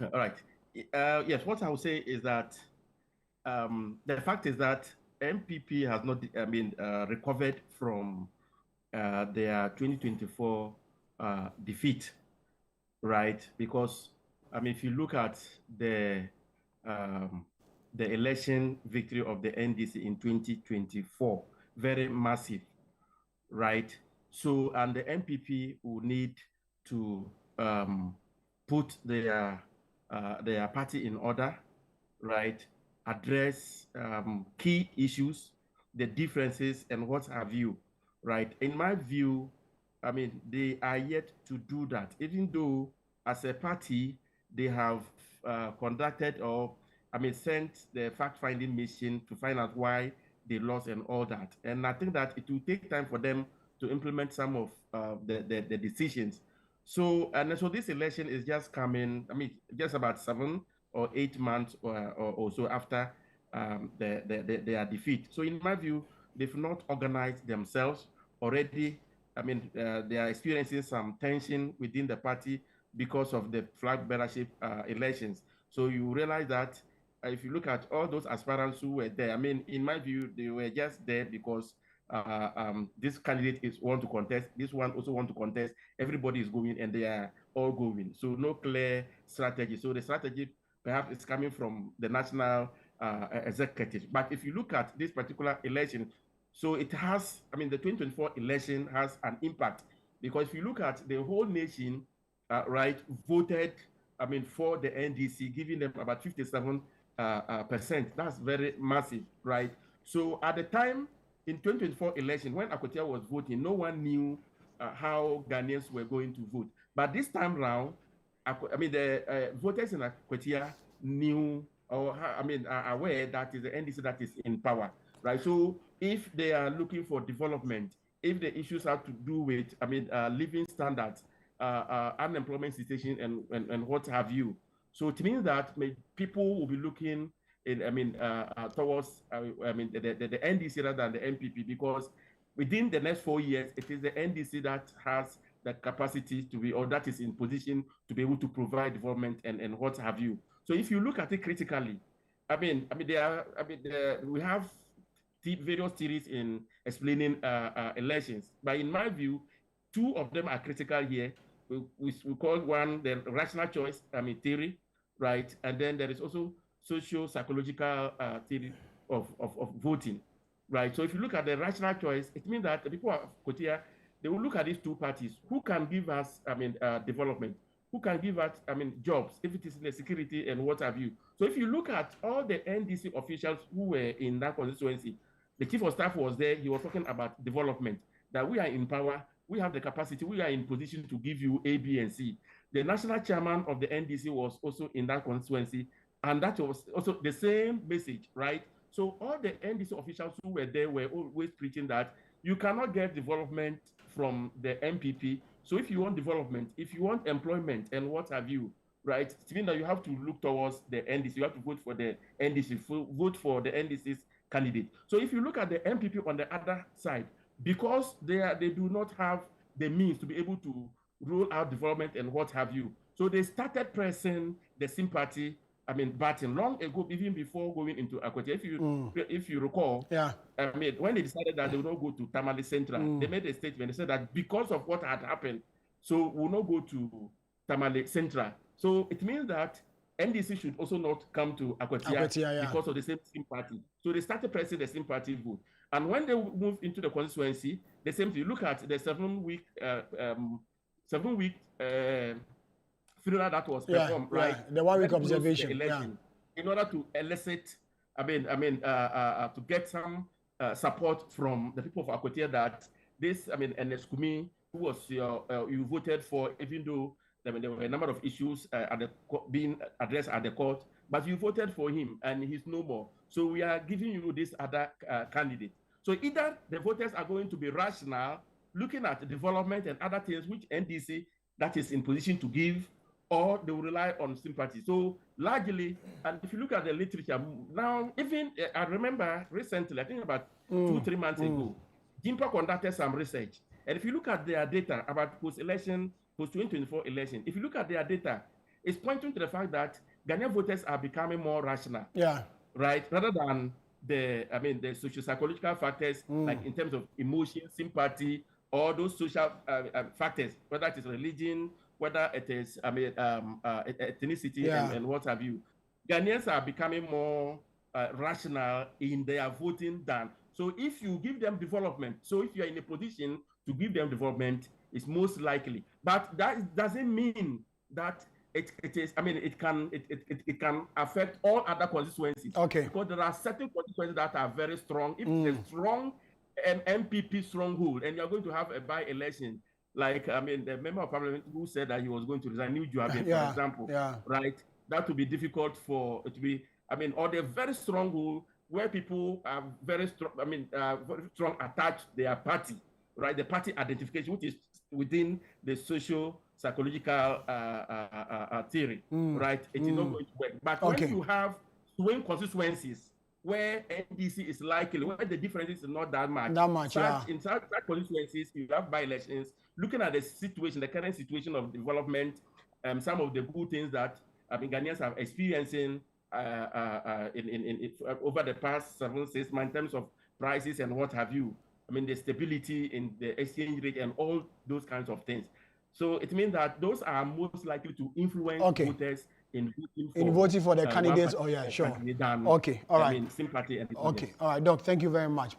All right. Yes, what I would say is that the fact is that MPP has not, recovered from their 2024 defeat, right? Because if you look at um, the election victory of the NDC in 2024, very massive, right? So, and the MPP will need to put their party in order, right? Address key issues, the differences, and what have you, right? In my view, they are yet to do that, even though as a party, they have conducted or, sent the fact-finding mission to find out why they lost and all that. And I think that it will take time for them to implement some of the decisions. So this election is just coming, just about 7 or 8 months or so after their defeat. So in my view, they've not organized themselves already. They are experiencing some tension within the party because of the flag bearership elections. So you realize that if you look at all those aspirants who were there, in my view, they were just there because this candidate is want to contest, this one also want to contest. Everybody is going, and they are all going. So no clear strategy. So the strategy perhaps is coming from the national executive. But if you look at this particular election, so it has, the 2024 election has an impact, because if you look at the whole nation, right, voted, for the NDC, giving them about 57%. That's very massive, right? So at the time in 2024 election, when Akpotia was voting, no one knew how Ghanaians were going to vote. But this time round, the voters in Akpotia knew, or are aware that is the NDC that is in power, right? So if they are looking for development, if the issues have to do with, living standards, unemployment situation, and what have you, so it means that people will be looking in, towards, the NDC rather than the MPP, because within the next 4 years, it is the NDC that has the capacity to be, or that is in position to be able to provide development and what have you. So if you look at it critically, we have various theories in explaining elections, but in my view, two of them are critical here. We call one the rational choice theory, right? And then there is also socio-psychological theory of voting, right? So if you look at the rational choice, it means that the people of Kotia, they will look at these two parties. Who can give us, development? Who can give us, jobs, if it is in the security and what have you? So if you look at all the NDC officials who were in that constituency, the chief of staff was there. He was talking about development, that we are in power, we have the capacity, we are in position to give you A, B, and C. The national chairman of the NDC was also in that constituency, and that was also the same message, right? So all the NDC officials who were there were always preaching that you cannot get development from the MPP. So if you want development, if you want employment and what have you, right, it means that you have to look towards the NDC. You have to vote for the NDC, vote for the NDC's candidate. So if you look at the MPP on the other side, because they do not have the means to be able to roll out development and what have you, so they started pressing the sympathy button long ago, even before going into Akpotia. If you recall, yeah, when they decided that they would not go to Tamale Central, they made a statement. They said that because of what had happened, so we'll not go to Tamale Central. So it means that NDC should also not come to Akpotia yeah, because of the same sympathy. So they started pressing the sympathy vote. And when they moved into the constituency, the same thing. Look at the 7-week funeral that was performed, right? The 1 week Very close to observation, the election, in order to elicit, to get some support from the people of Akpotia that this, Ernest Kumi, who was you voted for, even though there were a number of issues being addressed at the court, but you voted for him and he's no more. So we are giving you this other candidate. So either the voters are going to be rational, looking at development and other things which NDC that is in position to give, or they will rely on sympathy. So largely, and if you look at the literature now, even I remember recently, I think about 2-3 months ago, GIMPA conducted some research. And if you look at their data about post-2024 election, if you look at their data, it's pointing to the fact that Ghanaian voters are becoming more rational. Yeah. Right? Rather than the socio-psychological factors, like in terms of emotion, sympathy, or those social factors, whether it is religion, whether it is, ethnicity, and what have you. Ghanaians are becoming more rational in their voting than. So if you give them development, so if you're in a position to give them development, it's most likely. But that doesn't mean that it can affect all other constituencies. Okay. Because there are certain constituencies that are very strong. If it's a strong MPP stronghold, and you're going to have a by-election, like the member of parliament who said that he was going to resign, New Juabin, for example, right? That would be difficult for it to be. Or they're very stronghold where people are very strong. Very strong attached to their party, right? The party identification, which is within the social psychological theory, right? It is not going to work. But when you have swing constituencies where NDC is likely, where the difference is not that much, in such constituencies, you have by-elections, looking at the situation, the current situation of development, some of the good things that Ghanaians are experiencing over the past 7-6 months in terms of prices and what have you. The stability in the exchange rate and all those kinds of things. So it means that those are most likely to influence voters in voting for the candidates. Sure. Okay, all right. Sympathy and okay, all right, Doc. Thank you very much.